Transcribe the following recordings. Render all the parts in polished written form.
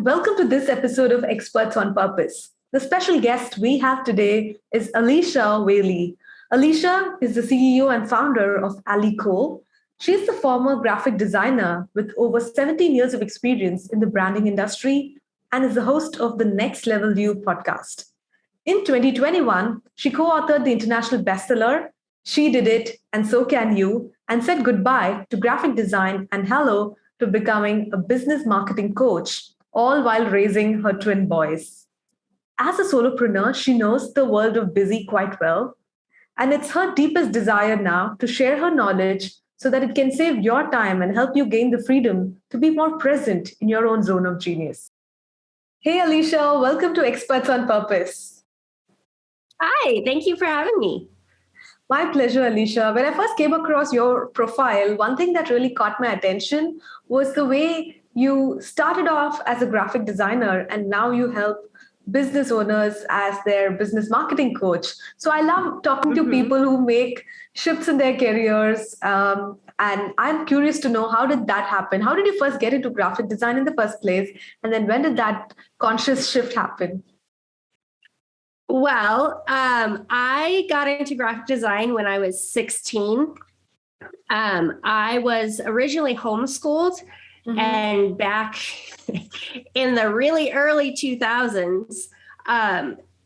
welcome to this episode of Experts on Purpose. The special guest we have today is Alisha Whaley. Alisha is the CEO and founder of AliCOLE. She's the former graphic designer with over 17 years of experience in the branding industry and is the host of the Next Level View podcast. In 2021, she co-authored the international bestseller, She Did It and So Can You, and said goodbye to graphic design and hello to becoming a business marketing coach, all while raising her twin boys. As a solopreneur, she knows the world of busy quite well, and it's her deepest desire now to share her knowledge so that it can save your time and help you gain the freedom to be more present in your own zone of genius. Hey, Alisha, welcome to Experts on Purpose. Hi, thank you for having me. My pleasure, Alisha. When I first came across your profile, one thing that really caught my attention was the way you started off as a graphic designer and now you help business owners as their business marketing coach. So I love talking to people who make shifts in their careers. And I'm curious to know, how did that happen? How did you first get into graphic design in the first place? And then when did that conscious shift happen? Well, I got into graphic design when I was 16. I was originally homeschooled, and back in the really early 2000s,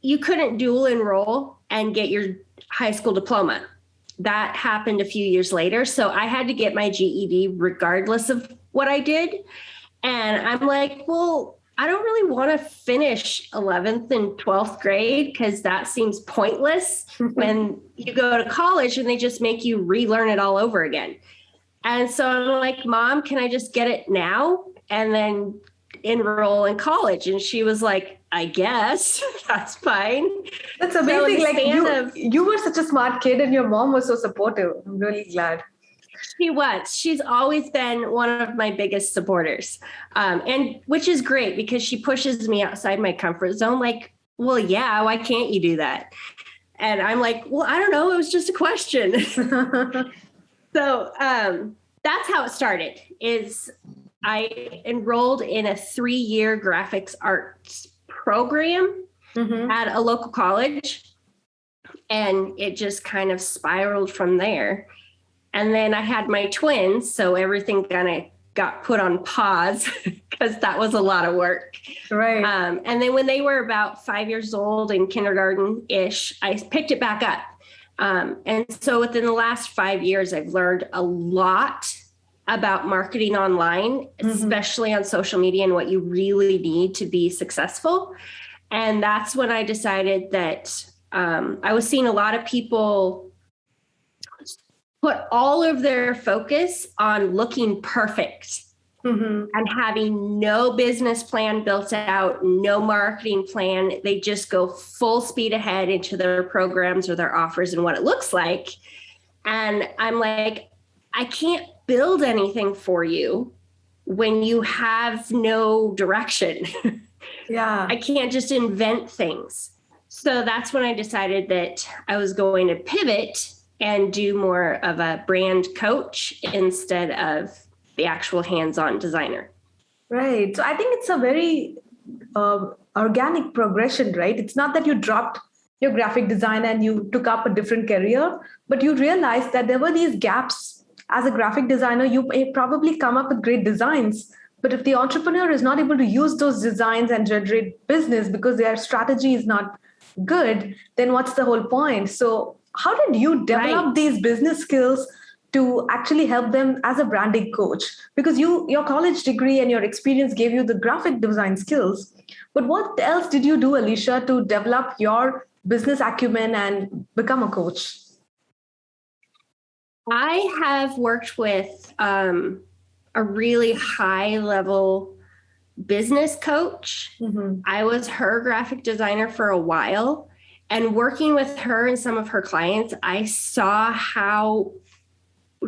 you couldn't dual enroll and get your high school diploma. That happened a few years later. So I had to get my GED regardless of what I did. And I'm like, well, I don't really want to finish 11th and 12th grade because that seems pointless when you go to college and they just make you relearn it all over again. And so I'm like, Mom, can I just get it now and then enroll in college? And she was like, I guess that's fine. That's amazing. So you were such a smart kid and your mom was so supportive. I'm really glad. She was. She's always been one of my biggest supporters. And which is great because she pushes me outside my comfort zone. Like, well, yeah, why can't you do that? And I'm like, well, I don't know. It was just a question. So that's how it started. Is I enrolled in a 3-year graphics arts program at a local college. And it just kind of spiraled from there. And then I had my twins, so everything kind of got put on pause because that was a lot of work. Right. And then when they were about 5 years old in kindergarten-ish, I picked it back up. And so within the last 5 years, I've learned a lot about marketing online, especially on social media and what you really need to be successful. And that's when I decided that I was seeing a lot of people put all of their focus on looking perfect and having no business plan built out, no marketing plan. They just go full speed ahead into their programs or their offers and what it looks like. And I'm like, I can't build anything for you when you have no direction. Yeah. I can't just invent things. So that's when I decided that I was going to pivot and do more of a brand coach instead of the actual hands-on designer. Right. So I think it's a very organic progression, right? It's not that you dropped your graphic design and you took up a different career, but you realized that there were these gaps. As a graphic designer, you may probably come up with great designs, but if the entrepreneur is not able to use those designs and generate business because their strategy is not good, then what's the whole point? So how did you develop these business skills to actually help them as a branding coach? Because your college degree and your experience gave you the graphic design skills. But what else did you do, Alisha, to develop your business acumen and become a coach? I have worked with a really high level business coach. I was her graphic designer for a while. And working with her and some of her clients, I saw how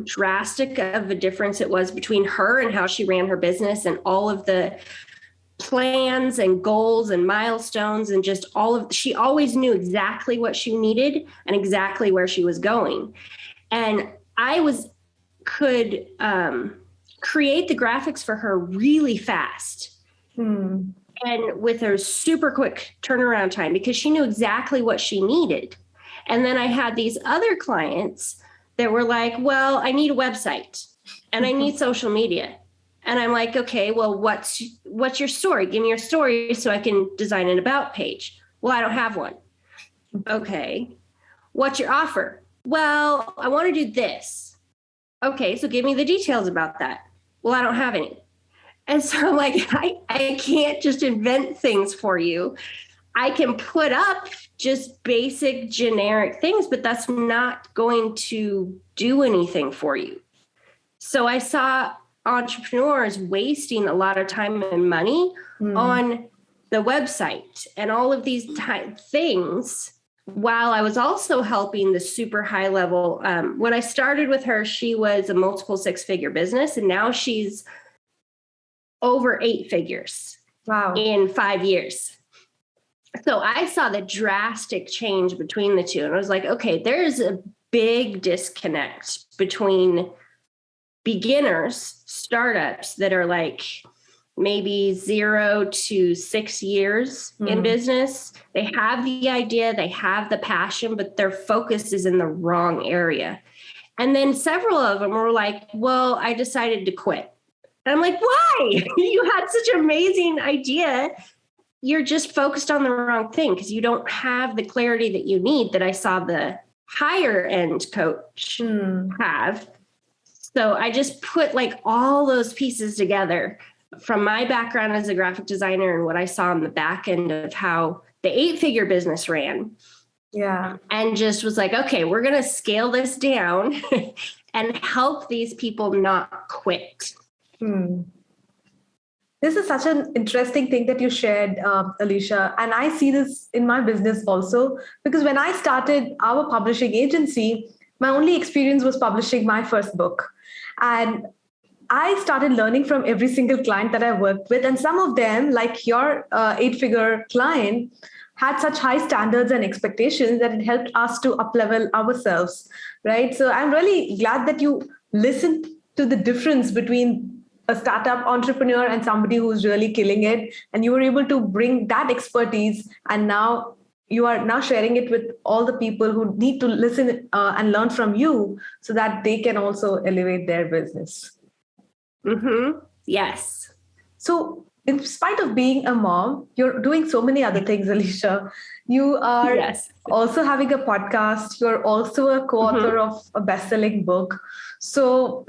drastic of a difference it was between her and how she ran her business and all of the plans and goals and milestones and just she always knew exactly what she needed and exactly where she was going. And I could create the graphics for her really fast. And with a super quick turnaround time, because she knew exactly what she needed. And then I had these other clients that were like, well, I need a website and I need social media. And I'm like, okay, well, what's your story? Give me your story so I can design an about page. Well, I don't have one. Okay. What's your offer? Well, I want to do this. Okay, so give me the details about that. Well, I don't have any. And so I'm like, I can't just invent things for you. I can put up just basic generic things, but that's not going to do anything for you. So I saw entrepreneurs wasting a lot of time and money on the website and all of these things, while I was also helping the super high level. When I started with her, she was a multiple six-figure business, and now she's over 8 figures. Wow. In 5 years. So I saw the drastic change between the two. And I was like, okay, there's a big disconnect between beginners, startups that are like maybe 0 to 6 years in business. They have the idea, they have the passion, but their focus is in the wrong area. And then several of them were like, well, I decided to quit. And I'm like, why? You had such an amazing idea. You're just focused on the wrong thing because you don't have the clarity that you need that I saw the higher end coach have. So I just put like all those pieces together from my background as a graphic designer and what I saw on the back end of how the 8-figure business ran. Yeah. And just was like, okay, we're going to scale this down and help these people not quit. This is such an interesting thing that you shared, Alisha. And I see this in my business also, because when I started our publishing agency, my only experience was publishing my first book. And I started learning from every single client that I worked with. And some of them, like your 8-figure client, had such high standards and expectations that it helped us to up-level ourselves, right? So I'm really glad that you listened to the difference between a startup entrepreneur and somebody who's really killing it. And you were able to bring that expertise. And now you are now sharing it with all the people who need to listen and learn from you so that they can also elevate their business. Yes. So in spite of being a mom, you're doing so many other things, Alisha. You are also having a podcast. You're also a co-author of a best-selling book. So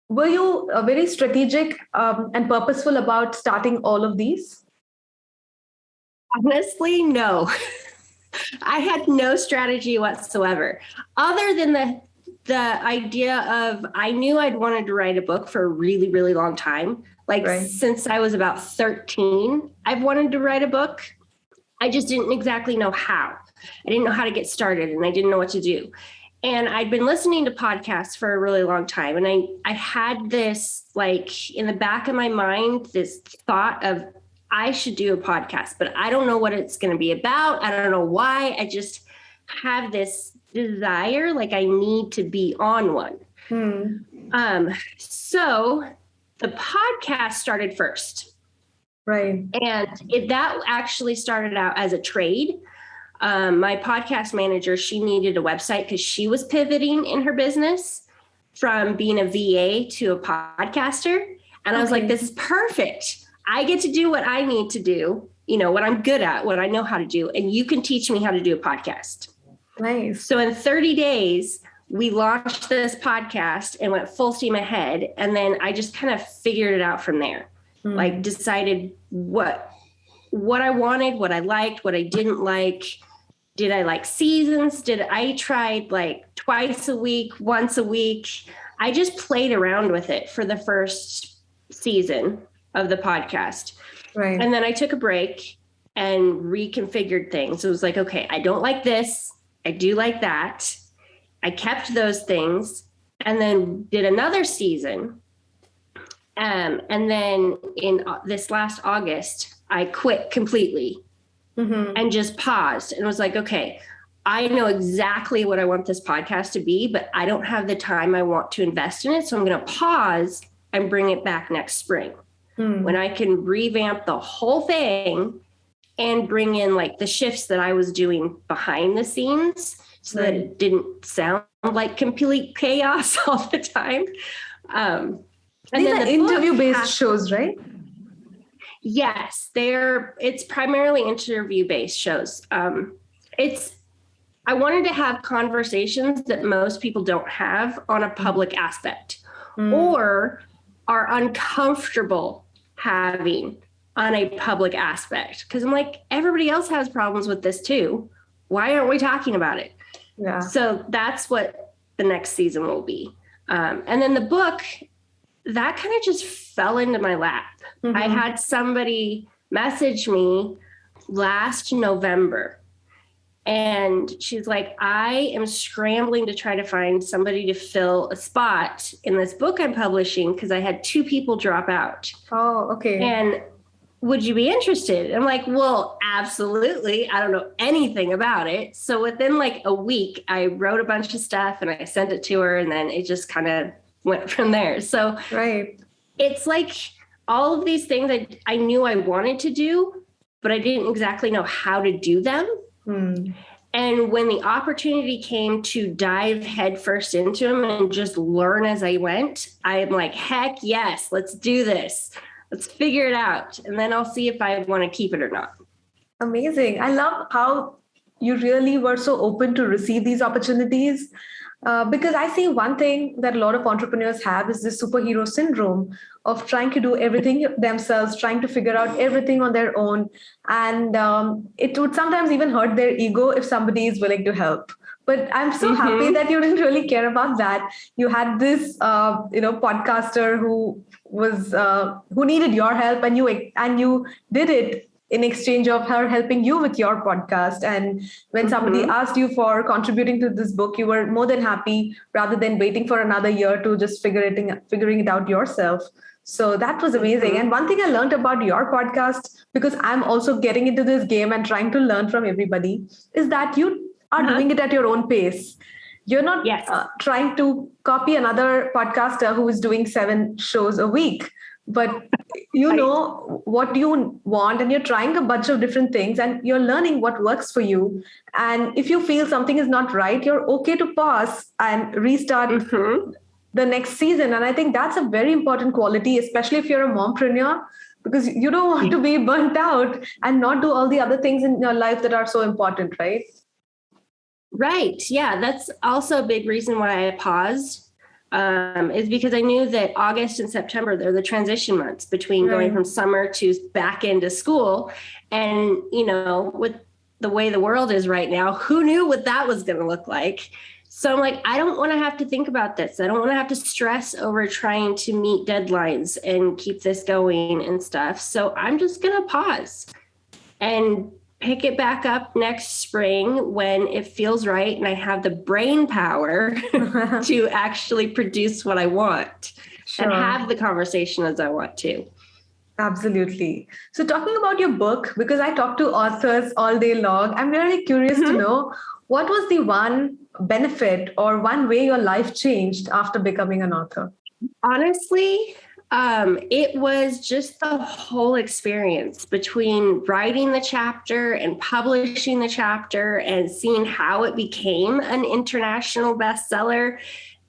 were you very strategic and purposeful about starting all of these? Honestly, no. I had no strategy whatsoever, other than the idea of I knew I'd wanted to write a book for a really, really long time. Like since I was about 13, I've wanted to write a book. I just didn't exactly know how. I didn't know how to get started, and I didn't know what to do. And I'd been listening to podcasts for a really long time. And I had this, like, in the back of my mind, this thought of I should do a podcast, but I don't know what it's going to be about. I don't know why. I just have this desire, like I need to be on one. So the podcast started first. Right. And that actually started out as a trade. My podcast manager, she needed a website because she was pivoting in her business from being a VA to a podcaster. And I was like, this is perfect. I get to do what I need to do, you know, what I'm good at, what I know how to do. And you can teach me how to do a podcast. Nice. So in 30 days, we launched this podcast and went full steam ahead. And then I just kind of figured it out from there, like decided what I wanted, what I liked, what I didn't like. Did I like seasons? I tried like twice a week, once a week. I just played around with it for the first season of the podcast. Right. And then I took a break and reconfigured things. It was like, okay, I don't like this. I do like that. I kept those things and then did another season. And then in this last August, I quit completely. And just paused and was like, okay, I know exactly what I want this podcast to be, but I don't have the time I want to invest in it. So I'm going to pause and bring it back next spring. when I can revamp the whole thing and bring in like the shifts that I was doing behind the scenes so that it didn't sound like complete chaos all the time. And these then are interview-based shows, right? Yes, it's primarily interview-based shows. I wanted to have conversations that most people don't have on a public aspect or are uncomfortable having on a public aspect. Because I'm like, everybody else has problems with this too. Why aren't we talking about it? Yeah. So that's what the next season will be. And then the book, that kind of just fell into my lap. I had somebody message me last November. And she's like, I am scrambling to try to find somebody to fill a spot in this book I'm publishing because I had 2 people drop out. Oh, okay. And would you be interested? I'm like, well, absolutely. I don't know anything about it. So within like a week, I wrote a bunch of stuff and I sent it to her, and then it just kind of went from there. So it's like all of these things I knew I wanted to do, but I didn't exactly know how to do them. And when the opportunity came to dive headfirst into them and just learn as I went, I'm like, heck yes, let's do this. Let's figure it out. And then I'll see if I want to keep it or not. Amazing. I love how you really were so open to receive these opportunities. Because I see one thing that a lot of entrepreneurs have is this superhero syndrome of trying to do everything themselves, trying to figure out everything on their own. And it would sometimes even hurt their ego if somebody is willing to help. But I'm so happy that you didn't really care about that. You had this, podcaster who was who needed your help, and you did it in exchange of her helping you with your podcast. And when somebody asked you for contributing to this book, you were more than happy rather than waiting for another year to just figuring it out yourself. So that was amazing. And one thing I learned about your podcast, because I'm also getting into this game and trying to learn from everybody, is that you are doing it at your own pace. You're not trying to copy another podcaster who is doing 7 shows a week. But you know what you want, and you're trying a bunch of different things, and you're learning what works for you. And if you feel something is not right, you're okay to pause and restart the next season. And I think that's a very important quality, especially if you're a mompreneur, because you don't want to be burnt out and not do all the other things in your life that are so important, right? Right. Yeah, that's also a big reason why I paused. Is because I knew that August and September, they're the transition months between going from summer to back into school. And, with the way the world is right now, who knew what that was going to look like? So I'm like, I don't want to have to think about this. I don't want to have to stress over trying to meet deadlines and keep this going and stuff. So I'm just going to pause and pick it back up next spring when it feels right and I have the brain power to actually produce what I want and have the conversation as I want to. Absolutely. So talking about your book, because I talk to authors all day long, I'm really curious to know, what was the one benefit or one way your life changed after becoming an author? Honestly, it was just the whole experience between writing the chapter and publishing the chapter and seeing how it became an international bestseller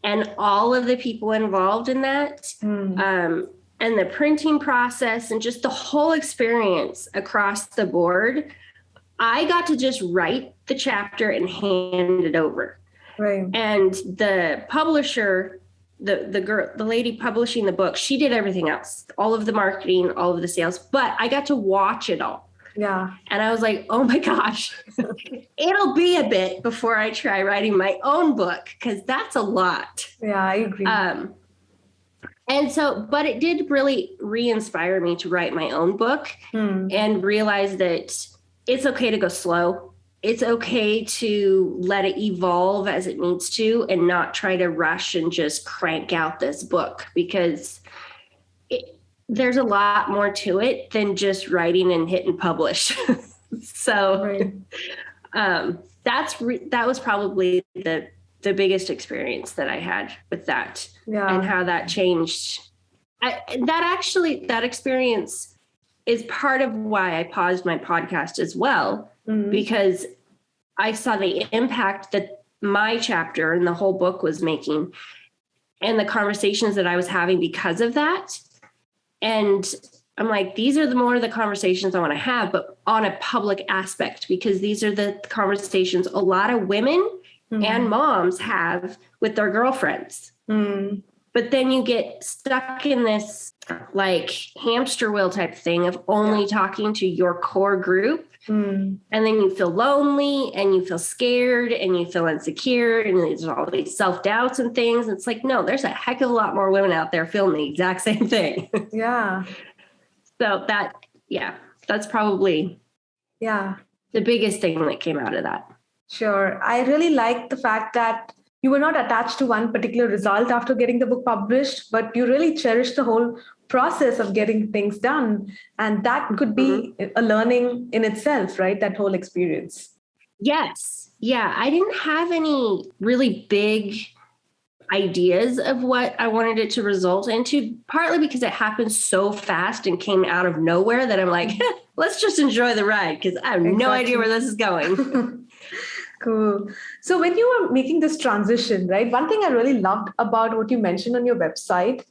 and all of the people involved in that, and the printing process and just the whole experience across the board. I got to just write the chapter and hand it over. Right. And the publisher, the lady publishing the book, she did everything else, all of the marketing, all of the sales, but I got to watch it all. Yeah. And I was like, oh my gosh, it'll be a bit before I try writing my own book, because that's a lot. Yeah, I agree. And so, but it did really re-inspire me to write my own book and realize that it's okay to go slow. It's okay to let it evolve as it needs to and not try to rush and just crank out this book, because there's a lot more to it than just writing and hit and publish. So that was probably the biggest experience that I had with that, and how that changed That experience is part of why I paused my podcast as well, because I saw the impact that my chapter and the whole book was making and the conversations that I was having because of that. And I'm like, these are more of the conversations I want to have, but on a public aspect, because these are the conversations a lot of women and moms have with their girlfriends. But then you get stuck in this like hamster wheel type thing of only talking to your core group. And then you feel lonely and you feel scared and you feel insecure and there's all these self-doubts and things. It's like, no, there's a heck of a lot more women out there feeling the exact same thing. Yeah. So that's probably the biggest thing that came out of that. Sure. I really like the fact that you were not attached to one particular result after getting the book published, but you really cherished the whole process of getting things done. And that could be a learning in itself, right? That whole experience. Yes. Yeah. I didn't have any really big ideas of what I wanted it to result into, partly because it happened so fast and came out of nowhere that I'm like, let's just enjoy the ride because I have no idea where this is going. Cool. So when you were making this transition, right, one thing I really loved about what you mentioned on your website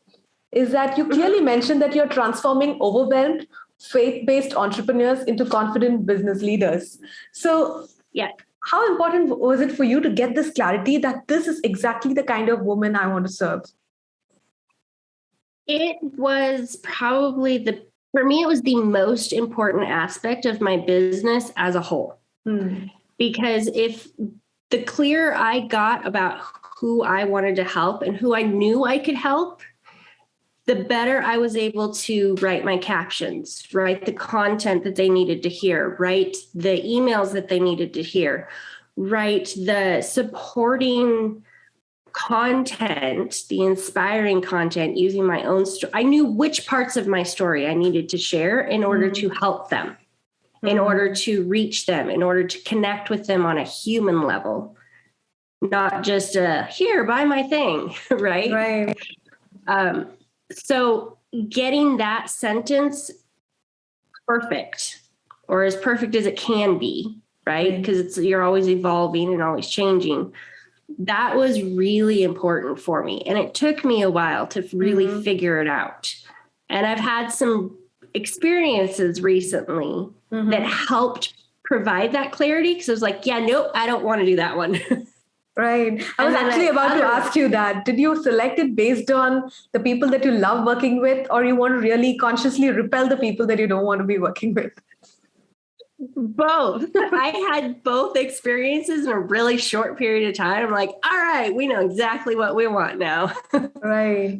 is that you clearly mentioned that you're transforming overwhelmed faith-based entrepreneurs into confident business leaders. So how important was it for you to get this clarity that this is exactly the kind of woman I want to serve? It was probably for me, it was the most important aspect of my business as a whole. Because if the clearer I got about who I wanted to help and who I knew I could help, the better I was able to write my captions, write the content that they needed to hear, write the emails that they needed to hear, write the supporting content, the inspiring content using my own story. I knew which parts of my story I needed to share in order to help them, in order to reach them, in order to connect with them on a human level, not just here, buy my thing, right? So getting that sentence perfect, or as perfect as it can be, right? Because you're always evolving and always changing. That was really important for me. And it took me a while to really figure it out. And I've had some experiences recently that helped provide that clarity. Because I was like, nope, I don't want to do that one. Right. I was actually about to ask you that. Did you select it based on the people that you love working with, or you want to really consciously repel the people that you don't want to be working with? Both. I had both experiences in a really short period of time. I'm like, all right, we know exactly what we want now. Right.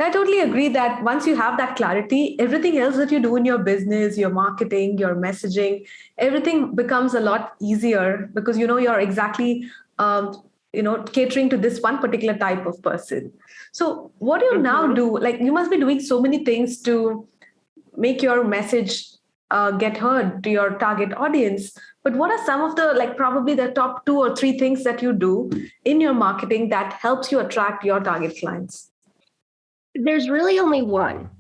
I totally agree that once you have that clarity, everything else that you do in your business, your marketing, your messaging, everything becomes a lot easier because you're exactly catering to this one particular type of person. So what do you now do? Like, you must be doing so many things to make your message get heard to your target audience. But what are some of the, probably the top 2 or 3 things that you do in your marketing that helps you attract your target clients? There's really only one.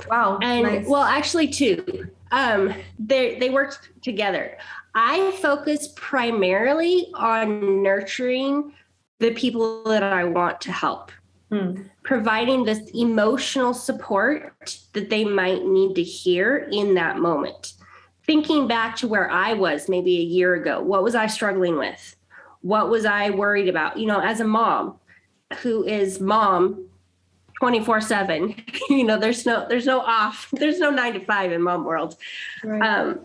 Wow. And nice. Well, actually 2. They work together. I focus primarily on nurturing the people that I want to help, providing this emotional support that they might need to hear in that moment. Thinking back to where I was maybe a year ago, what was I struggling with? What was I worried about? As a mom who is mom 24/7, there's no off, there's no 9 to 5 in mom world. Right.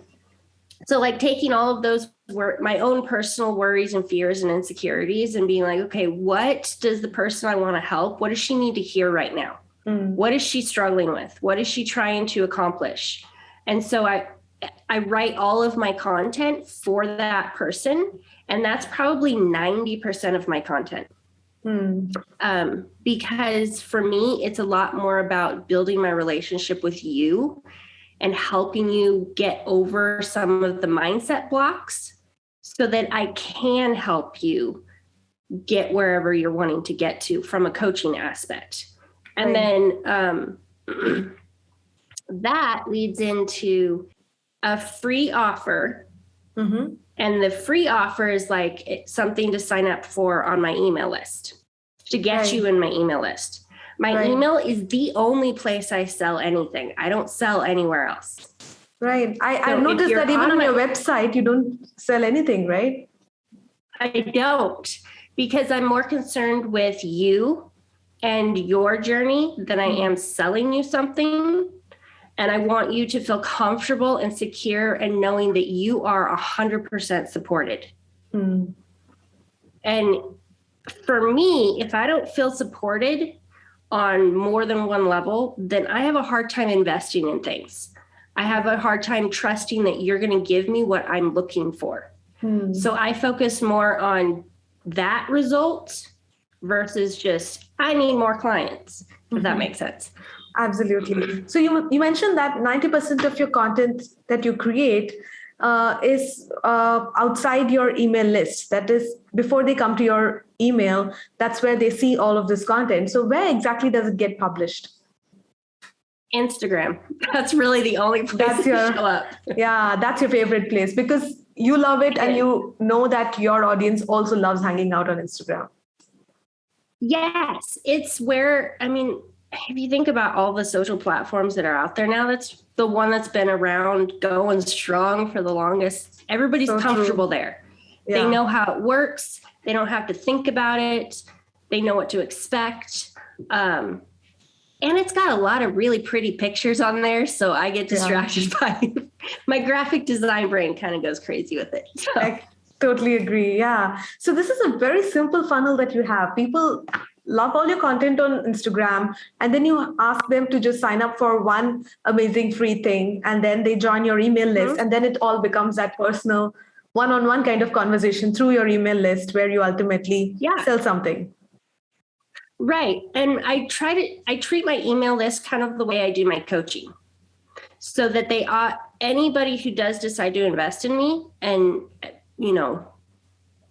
So taking all of those my own personal worries and fears and insecurities and being like, okay, what does the person I want to help, what does she need to hear right now? What is she struggling with? What is she trying to accomplish? And so I write all of my content for that person. And that's probably 90% of my content. Because for me, it's a lot more about building my relationship with you and helping you get over some of the mindset blocks so that I can help you get wherever you're wanting to get to from a coaching aspect. And then that leads into a free offer. Mm-hmm. And the free offer is like something to sign up for on my email list, to get you in my email list. My email is the only place I sell anything. I don't sell anywhere else. Right. I've noticed that even on your website, you don't sell anything, right? I don't, because I'm more concerned with you and your journey than I am selling you something. And I want you to feel comfortable and secure and knowing that you are 100% supported. Mm. And for me, if I don't feel supported on more than one level, then I have a hard time investing in things. I have a hard time trusting that you're going to give me what I'm looking for. So I focus more on that result versus just, I need more clients, if that makes sense. Absolutely. So you mentioned that 90% of your content that you create is outside your email list. That is, before they come to your email, that's where they see all of this content. So where exactly does it get published? Instagram. That's really the only place to show up. Yeah, that's your favorite place because you love it and you know that your audience also loves hanging out on Instagram. Yes, it's where, I mean, if you think about all the social platforms that are out there now, that's the one that's been around going strong for the longest. Everybody's so comfortable there. Yeah. They know how it works. They don't have to think about it. They know what to expect. And it's got a lot of really pretty pictures on there. So I get distracted by my graphic design brain kind of goes crazy with it. So. I totally agree. Yeah. So this is a very simple funnel that you have. People love all your content on Instagram, and then you ask them to just sign up for one amazing free thing, and then they join your email list, and then it all becomes that personal one-on-one kind of conversation through your email list where you ultimately sell something. Right. And I treat my email list kind of the way I do my coaching, so that they are anybody who does decide to invest in me and, you know,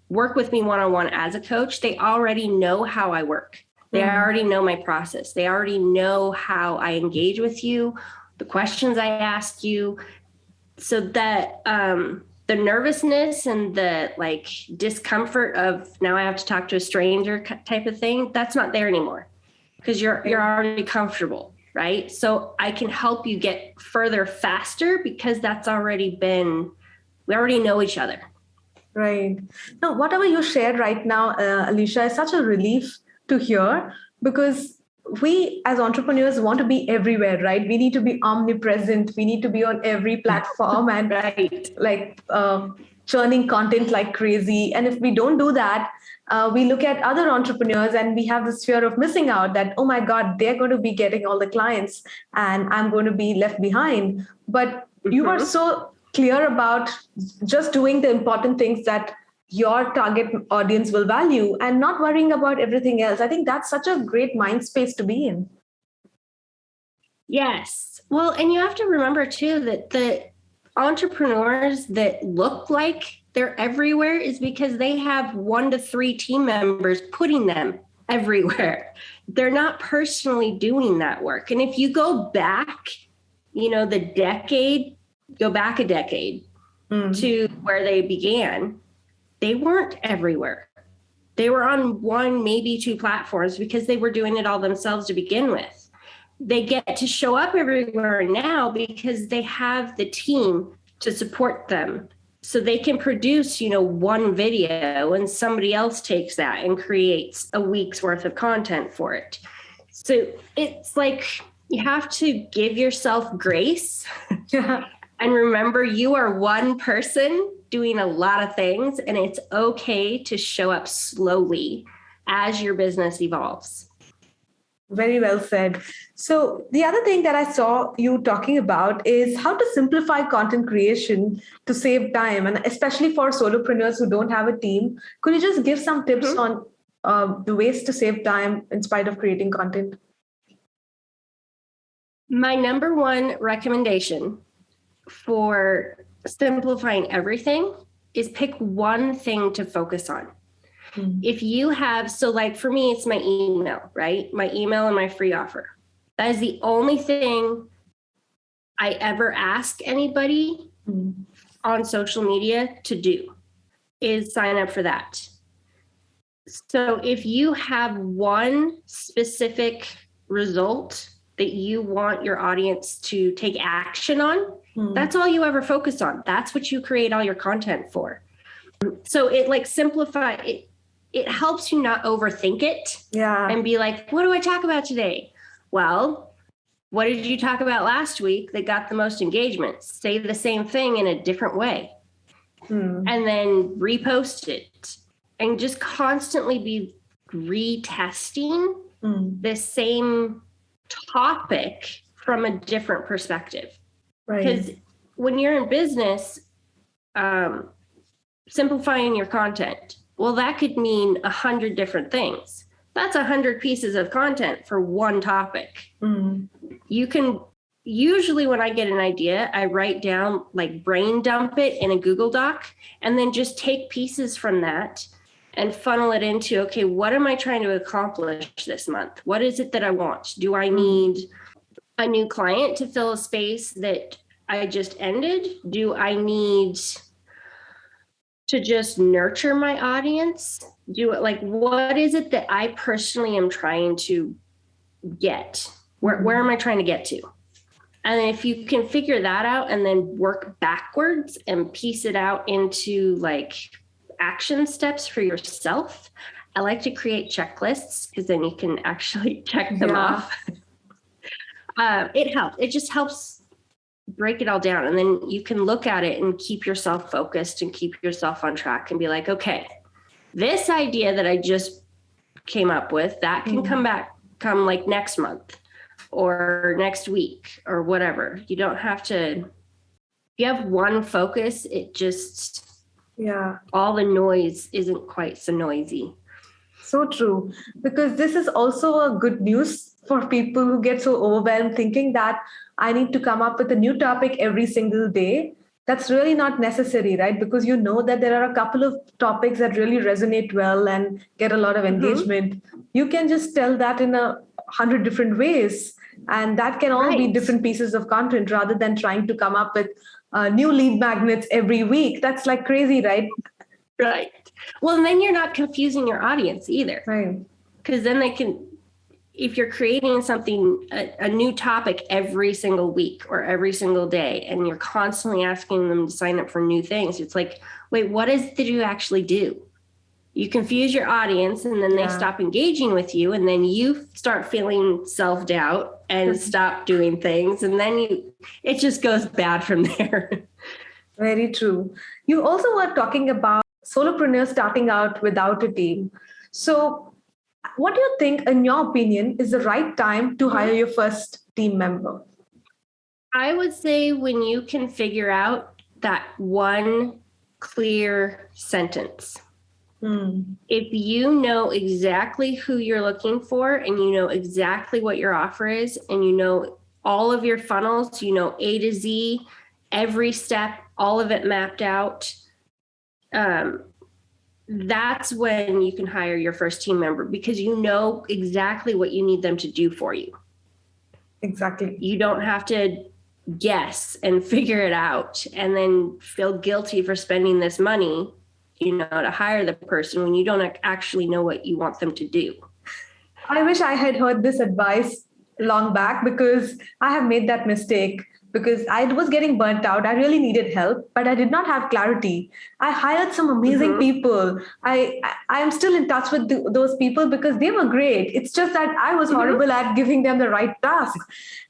work with me one-on-one as a coach, they already know how I work. They already know my process. They already know how I engage with you, the questions I ask you, so that the nervousness and the like discomfort of now I have to talk to a stranger type of thing, that's not there anymore because you're already comfortable, right? So I can help you get further faster because that's already been, we already know each other. Right. Now, whatever you shared right now, Alisha, is such a relief to hear because we as entrepreneurs want to be everywhere, right? We need to be omnipresent. We need to be on every platform and churning content like crazy. And if we don't do that, we look at other entrepreneurs and we have this fear of missing out that, oh my God, they're going to be getting all the clients and I'm going to be left behind. But you are so clear about just doing the important things that your target audience will value and not worrying about everything else. I think that's such a great mind space to be in. Yes. Well, and you have to remember too that the entrepreneurs that look like they're everywhere is because they have 1 to 3 team members putting them everywhere. They're not personally doing that work. And if you go back, you know, go back a decade to where they began, they weren't everywhere. They were on 1, maybe 2 platforms because they were doing it all themselves to begin with. They get to show up everywhere now because they have the team to support them. So they can produce, you know, 1 video and somebody else takes that and creates a week's worth of content for it. So it's like you have to give yourself grace. And remember, you are one person doing a lot of things, and it's okay to show up slowly as your business evolves. Very well said. So the other thing that I saw you talking about is how to simplify content creation to save time, and especially for solopreneurs who don't have a team. Could you just give some tips on the ways to save time in spite of creating content? My number 1 recommendation for simplifying everything is pick one thing to focus on. If you have, so like for me, it's my email, right? My email and my free offer. That is the only thing I ever ask anybody on social media to do, is sign up for that. So if you have one specific result that you want your audience to take action on, that's all you ever focus on. That's what you create all your content for. So it like simplify it. It helps you not overthink it and be like, what do I talk about today? Well, what did you talk about last week that got the most engagement? Say the same thing in a different way and then repost it, and just constantly be retesting the same topic from a different perspective. Because when you're in business, simplifying your content, well, that could mean 100 different things. That's 100 pieces of content for one topic. You can, usually when I get an idea, I write down, like brain dump it in a Google Doc, and then just take pieces from that and funnel it into, okay, what am I trying to accomplish this month? What is it that I want? Do I need a new client to fill a space that I just ended? Do I need to just nurture my audience? What is it that I personally am trying to get? Where am I trying to get to? And if you can figure that out and then work backwards and piece it out into like action steps for yourself. I like to create checklists because then you can actually check them off. It helps. It just helps break it all down. And then you can look at it and keep yourself focused and keep yourself on track and be like, okay, this idea that I just came up with, that can come like next month or next week or whatever. You don't have to, if you have one focus, it just, all the noise isn't quite so noisy. So true. Because this is also a good news for people who get so overwhelmed thinking that I need to come up with a new topic every single day. That's really not necessary, right? Because you know that there are a couple of topics that really resonate well and get a lot of engagement. You can just tell that in 100 different ways. And that can all be different pieces of content rather than trying to come up with new lead magnets every week. That's like crazy, right? Right. Well, and then you're not confusing your audience either. Right. Because then they can, if you're creating something, a new topic every single week or every single day, and you're constantly asking them to sign up for new things, it's like, wait, what is it that you actually do? You confuse your audience and then they stop engaging with you, and then you start feeling self-doubt and stop doing things. And then it just goes bad from there. Very true. You also were talking about solopreneurs starting out without a team. So what do you think, in your opinion, is the right time to hire your first team member? I would say when you can figure out that one clear sentence. If you know exactly who you're looking for and you know exactly what your offer is and you know all of your funnels, you know A to Z, every step, all of it mapped out, that's when you can hire your first team member, because you know exactly what you need them to do for you. Exactly. You don't have to guess and figure it out and then feel guilty for spending this money, to hire the person when you don't actually know what you want them to do. I wish I had heard this advice long back, because I have made that mistake. Because I was getting burnt out. I really needed help, but I did not have clarity. I hired some amazing people. I am still in touch with those people because they were great. It's just that I was horrible at giving them the right tasks.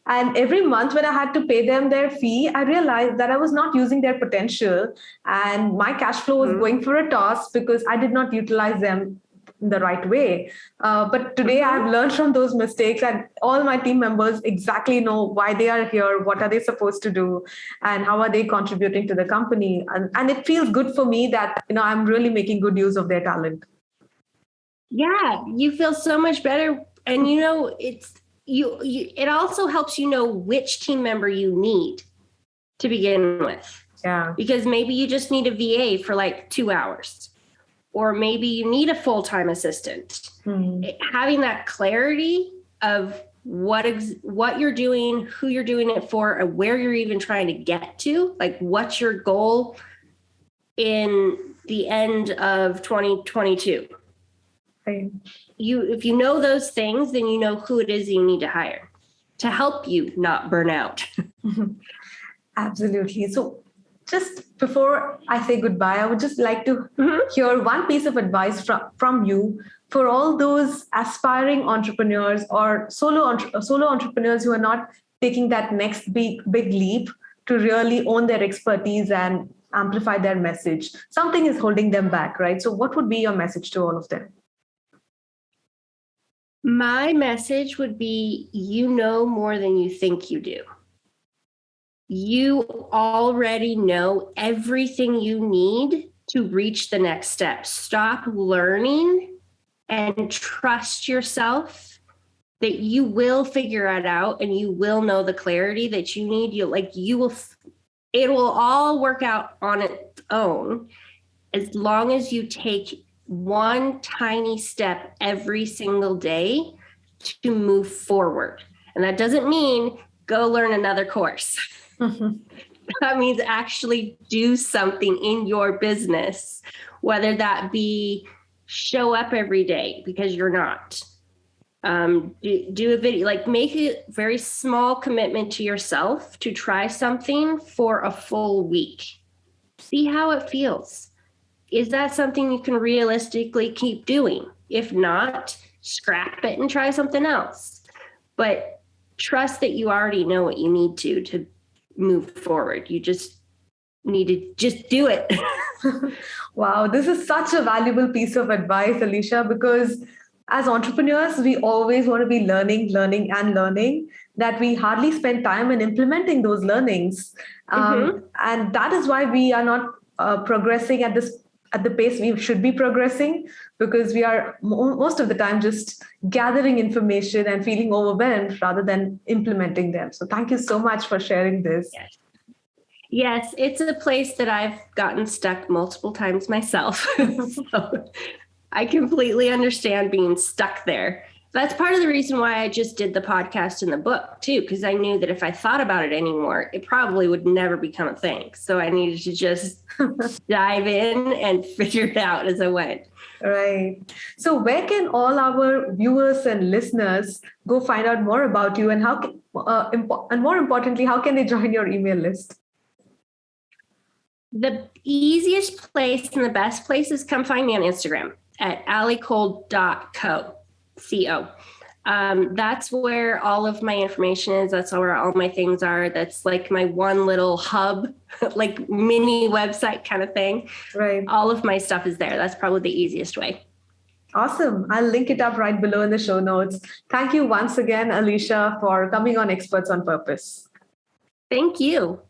And every month when I had to pay them their fee, I realized that I was not using their potential, and my cash flow was going for a toss because I did not utilize them in the right way. But today I've learned from those mistakes, and all my team members exactly know why they are here, what are they supposed to do, and how are they contributing to the company. And it feels good for me that, I'm really making good use of their talent. Yeah, you feel so much better. And, it also helps you know which team member you need to begin with. Yeah. Because maybe you just need a VA for like 2 hours. Or maybe you need a full-time assistant. Having that clarity of what you're doing, who you're doing it for, and where you're even trying to get to. Like, what's your goal in the end of 2022? Right. If you know those things, then you know who it is you need to hire to help you not burn out. Absolutely. So just before I say goodbye, I would just like to hear one piece of advice from you for all those aspiring entrepreneurs or solo entrepreneurs who are not taking that next big leap to really own their expertise and amplify their message. Something is holding them back, right? So what would be your message to all of them? My message would be, you know more than you think you do. You already know everything you need to reach the next step. Stop learning and trust yourself that you will figure it out and you will know the clarity that you need. It will all work out on its own as long as you take one tiny step every single day to move forward. And that doesn't mean go learn another course. That means actually do something in your business, whether that be show up every day because you're not. Do a video, like make a very small commitment to yourself to try something for a full week. See how it feels. Is that something you can realistically keep doing? If not, scrap it and try something else. But trust that you already know what you need to move forward. You just need to just do it. Wow, this is such a valuable piece of advice, Alisha, because as entrepreneurs, we always want to be learning, that we hardly spend time in implementing those learnings. And that is why we are not progressing at the pace we should be progressing, because we are most of the time just gathering information and feeling overwhelmed rather than implementing them. So thank you so much for sharing this. Yes, it's a place that I've gotten stuck multiple times myself. So I completely understand being stuck there. That's part of the reason why I just did the podcast and the book too, because I knew that if I thought about it anymore, it probably would never become a thing. So I needed to just dive in and figure it out as I went. Right. So where can all our viewers and listeners go find out more about you, and and more importantly, how can they join your email list? The easiest place and the best place is come find me on Instagram at alicole.co. That's where all of my information is. That's where all my things are. That's like my one little hub, like mini website kind of thing. Right. All of my stuff is there. That's probably the easiest way. Awesome. I'll link it up right below in the show notes. Thank you once again, Alisha, for coming on Experts on Purpose. Thank you.